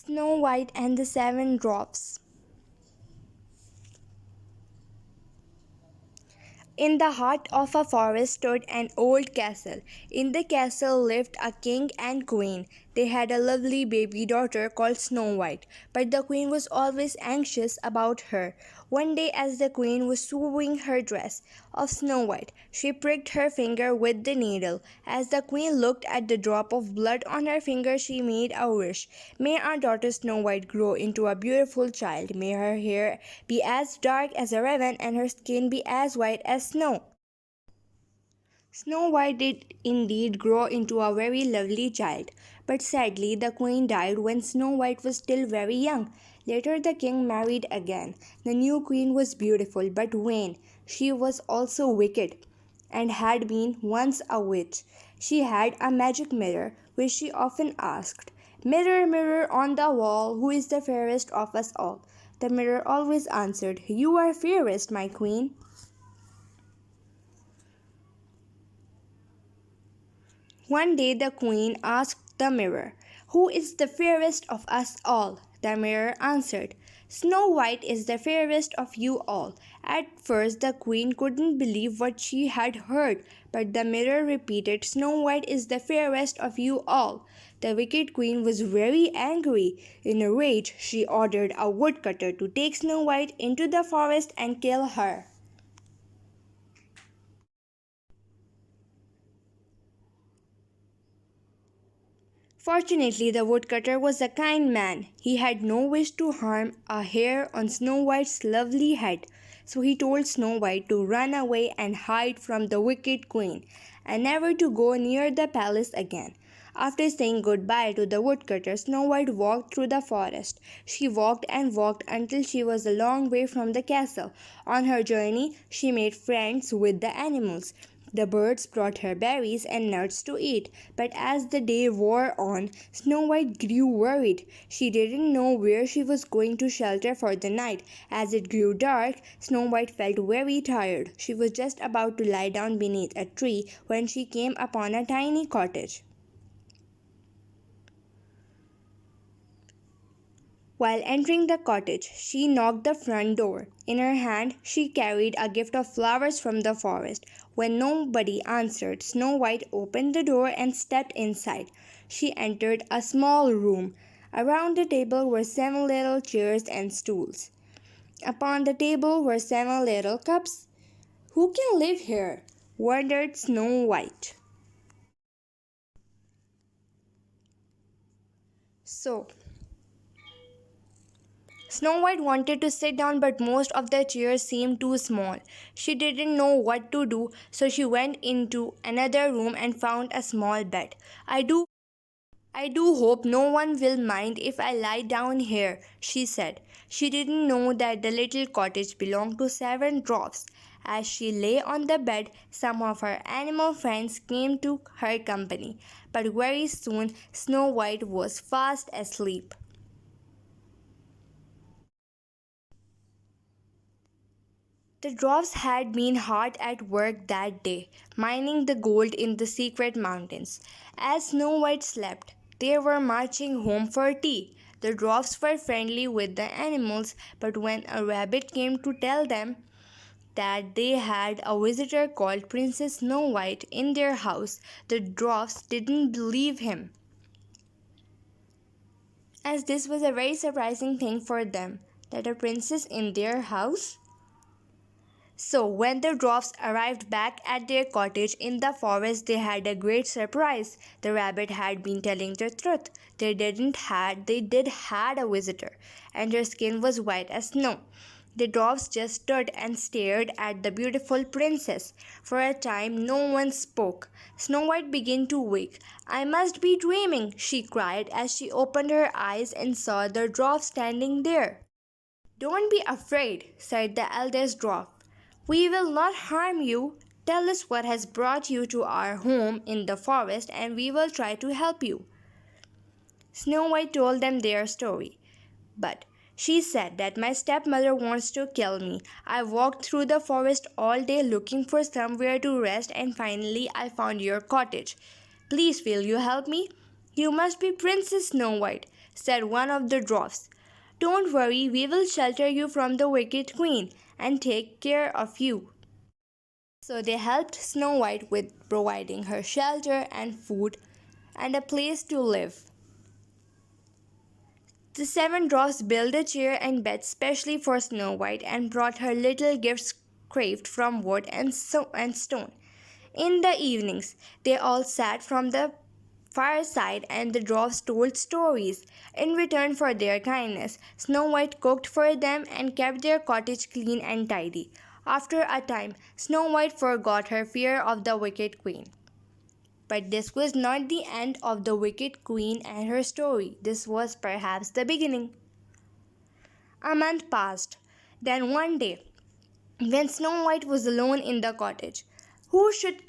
Snow White and the Seven Dwarfs. In the heart of a forest stood an old castle. In the castle lived a king and queen. They had a lovely baby daughter called Snow White, but the queen was always anxious about her. One day, as the queen was sewing her dress of Snow White, she pricked her finger with the needle. As the queen looked at the drop of blood on her finger, she made a wish. May our daughter Snow White grow into a beautiful child. May her hair be as dark as a raven and her skin be as white as snow. Snow White did indeed grow into a very lovely child, but sadly the queen died when Snow White was still very young. Later the king married again. The new queen was beautiful but vain. She was also wicked and had been once a witch. She had a magic mirror which she often asked, "Mirror, mirror on the wall, who is the fairest of us all?" The mirror always answered, "You are fairest, my queen." One day the queen asked the mirror, "Who is the fairest of us all?" The mirror answered, "Snow White is the fairest of you all." At first the queen couldn't believe what she had heard, but the mirror repeated, "Snow White is the fairest of you all." The wicked queen was very angry. In a rage, she ordered a woodcutter to take Snow White into the forest and kill her. Fortunately, the woodcutter was a kind man. He had no wish to harm a hair on Snow White's lovely head, so he told Snow White to run away and hide from the wicked queen, and never to go near the palace again. After saying goodbye to the woodcutter, Snow White walked through the forest. She walked and walked until she was a long way from the castle. On her journey, she made friends with the animals. The birds brought her berries and nuts to eat, but as the day wore on, Snow White grew worried. She didn't know where she was going to shelter for the night. As it grew dark, Snow White felt very tired. She was just about to lie down beneath a tree when she came upon a tiny cottage. While entering the cottage, she knocked the front door. In her hand, she carried a gift of flowers from the forest. When nobody answered, Snow White opened the door and stepped inside. She entered a small room. Around the table were 7 little chairs and stools. Upon the table were 7 little cups. "Who can live here?" wondered Snow White. So, Snow White wanted to sit down, but most of the chairs seemed too small. She didn't know what to do, so she went into another room and found a small bed. I do hope no one will mind if I lie down here," she said. She didn't know that the little cottage belonged to 7 dwarfs. As she lay on the bed, some of her animal friends came to her company, but very soon Snow White was fast asleep. The dwarfs had been hard at work that day, mining the gold in the secret mountains. As Snow White slept, they were marching home for tea. The dwarfs were friendly with the animals, but when a rabbit came to tell them that they had a visitor called Princess Snow White in their house, the dwarfs didn't believe him, as this was a very surprising thing for them, that a princess in their house. So, when the dwarfs arrived back at their cottage in the forest, they had a great surprise. The rabbit had been telling the truth. They did had a visitor, and her skin was white as snow. The dwarfs just stood and stared at the beautiful princess. For a time, no one spoke. Snow White began to wake. "I must be dreaming," she cried as she opened her eyes and saw the dwarf standing there. "Don't be afraid," said the eldest dwarf. "We will not harm you. Tell us what has brought you to our home in the forest, and we will try to help you." Snow White told them their story. "But," she said, "that my stepmother wants to kill me. I walked through the forest all day looking for somewhere to rest, and finally I found your cottage. Please will you help me? You must be Princess Snow White." said one of the dwarfs. "Don't worry, we will shelter you from the wicked queen and take care of you." So they helped Snow White with providing her shelter and food and a place to live. The seven dwarfs built a chair and bed specially for Snow White and brought her little gifts carved from wood and stone. In the evenings, they all sat from the fireside and the dwarfs told stories. In return for their kindness, Snow White cooked for them and kept their cottage clean and tidy. After a time, Snow White forgot her fear of the wicked queen. But this was not the end of the wicked queen and her story. This was perhaps the beginning. A month passed. Then one day, when Snow White was alone in the cottage, who should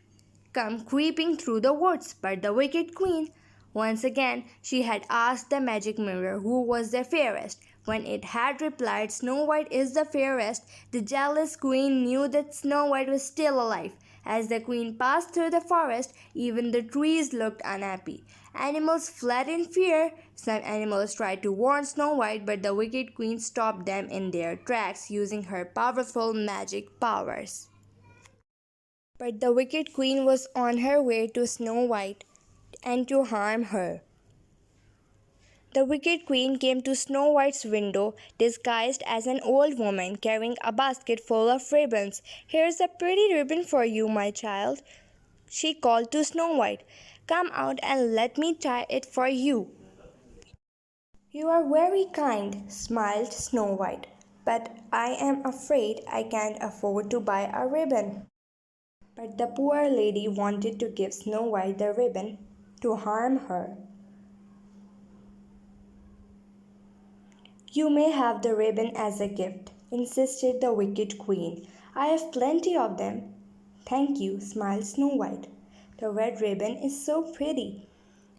come creeping through the woods but the wicked queen? Once again, she had asked the magic mirror who was the fairest. When it had replied, "Snow White is the fairest," the jealous queen knew that Snow White was still alive. As the queen passed through the forest, even the trees looked unhappy. Animals fled in fear. Some animals tried to warn Snow White, but the wicked queen stopped them in their tracks using her powerful magic powers. But the wicked queen was on her way to Snow White and to harm her. The wicked queen came to Snow White's window disguised as an old woman carrying a basket full of ribbons. "Here's a pretty ribbon for you, my child," she called to Snow White. "Come out and let me tie it for you." "You are very kind," smiled Snow White, "but I am afraid I can't afford to buy a ribbon." But the poor lady wanted to give Snow White the ribbon to harm her. "You may have the ribbon as a gift," insisted the wicked queen. "I have plenty of them." "Thank you," smiled Snow White. "The red ribbon is so pretty."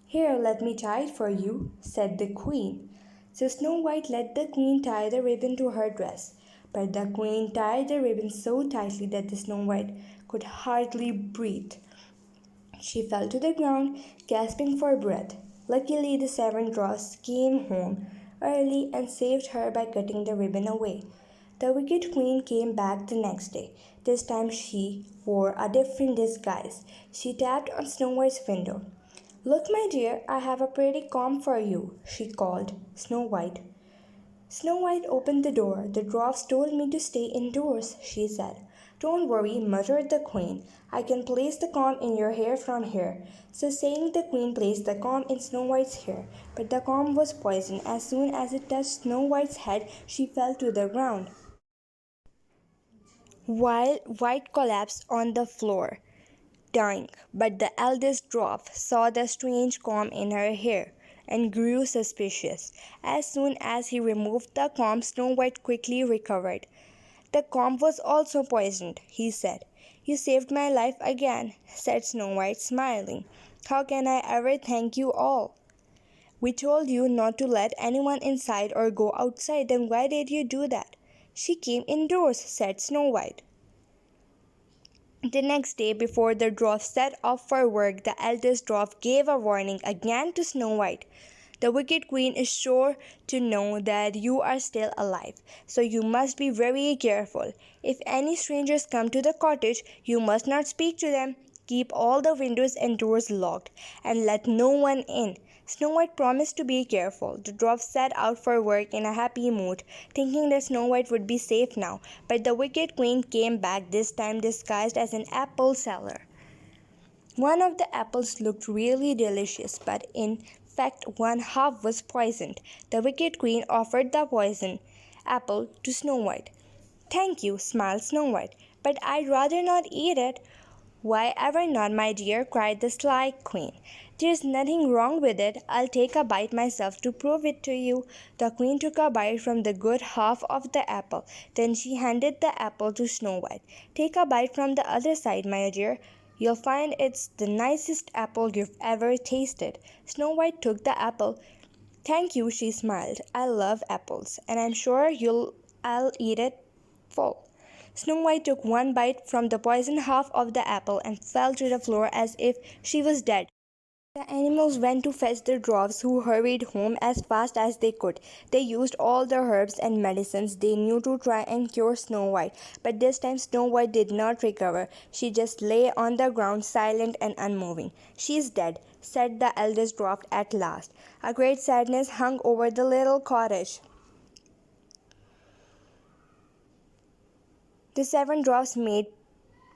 "Here, let me tie it for you," said the queen. So Snow White let the queen tie the ribbon to her dress. But the queen tied the ribbon so tightly that the Snow White could hardly breathe. She fell to the ground, gasping for breath. Luckily, the seven dwarfs came home early and saved her by cutting the ribbon away. The wicked queen came back the next day. This time she wore a different disguise. She tapped on Snow White's window. "Look, my dear, I have a pretty comb for you," she called. Snow White. Snow White opened the door. "The dwarfs told me to stay indoors," she said. "Don't worry," muttered the queen. "I can place the comb in your hair from here." So saying, the queen placed the comb in Snow White's hair. But the comb was poisoned. As soon as it touched Snow White's head, she fell to the ground, while White collapsed on the floor, dying. But the eldest dwarf saw the strange comb in her hair and grew suspicious. As soon as he removed the comb, Snow White quickly recovered. "The comb was also poisoned," he said. "You saved my life again," said Snow White, smiling. "How can I ever thank you all?" "We told you not to let anyone inside or go outside. Then why did you do that?" "She came indoors," said Snow White. The next day, before the dwarfs set off for work, the eldest dwarf gave a warning again to Snow White. "The wicked queen is sure to know that you are still alive, so you must be very careful. If any strangers come to the cottage, you must not speak to them. Keep all the windows and doors locked, and let no one in." Snow White promised to be careful. The dwarfs set out for work in a happy mood, thinking that Snow White would be safe now. But the wicked queen came back, this time disguised as an apple seller. One of the apples looked really delicious, but in fact one half was poisoned. The wicked queen offered the poisoned apple to Snow White. "Thank you," smiled Snow White, "but I'd rather not eat it." "Why ever not, my dear?" cried the sly queen. "There's nothing wrong with it. I'll take a bite myself to prove it to you." The queen took a bite from the good half of the apple. Then she handed the apple to Snow White. "Take a bite from the other side, my dear. You'll find it's the nicest apple you've ever tasted." Snow White took the apple. "Thank you," she smiled. "I love apples, and I'm sure I'll eat it full." Snow White took one bite from the poisoned half of the apple and fell to the floor as if she was dead. The animals went to fetch the dwarfs, who hurried home as fast as they could. They used all the herbs and medicines they knew to try and cure Snow White, but this time Snow White did not recover. She just lay on the ground, silent and unmoving. "She is dead," said the eldest dwarf at last. A great sadness hung over the little cottage. The seven dwarfs made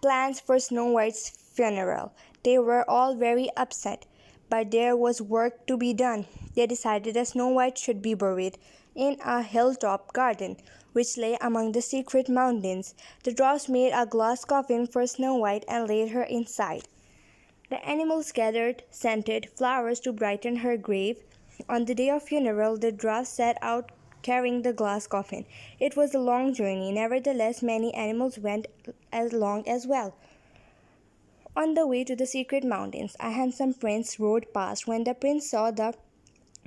plans for Snow White's funeral. They were all very upset, but there was work to be done. They decided that Snow White should be buried in a hilltop garden which lay among the secret mountains. The dwarfs made a glass coffin for Snow White and laid her inside. The animals gathered scented flowers to brighten her grave. On the day of funeral, the dwarfs set out carrying the glass coffin. It was a long journey, nevertheless, many animals went along as well. On the way to the secret mountains, a handsome prince rode past. When the prince saw the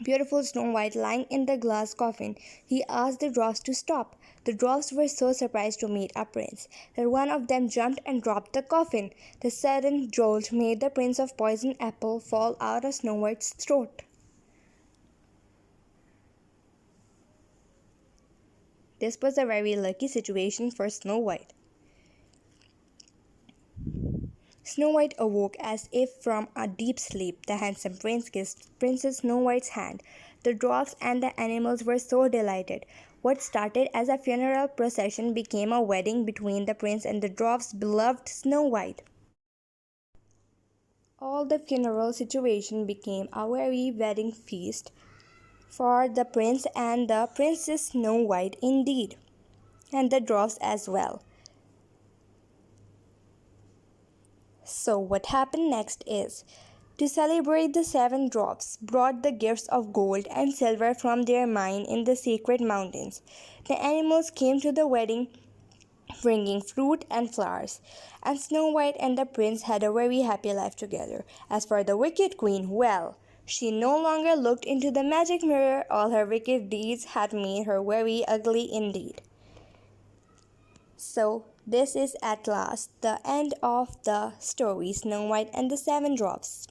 beautiful Snow White lying in the glass coffin, he asked the dwarfs to stop. The dwarfs were so surprised to meet a prince that one of them jumped and dropped the coffin. The sudden jolt made the prince of Poison Apple fall out of Snow White's throat. This was a very lucky situation for Snow White. Snow White awoke as if from a deep sleep. The handsome prince kissed Princess Snow White's hand. The dwarfs and the animals were so delighted. What started as a funeral procession became a wedding between the prince and the dwarfs' beloved Snow White. All the funeral situation became a very wedding feast for the prince and the princess Snow White indeed, and the dwarfs as well. So what happened next is, to celebrate, the seven dwarfs brought the gifts of gold and silver from their mine in the secret mountains. The animals came to the wedding bringing fruit and flowers, and Snow White and the prince had a very happy life together. As for the wicked queen, well, she no longer looked into the magic mirror. All her wicked deeds had made her very ugly indeed. So, this is at last the end of the story Snow White and the Seven Dwarfs.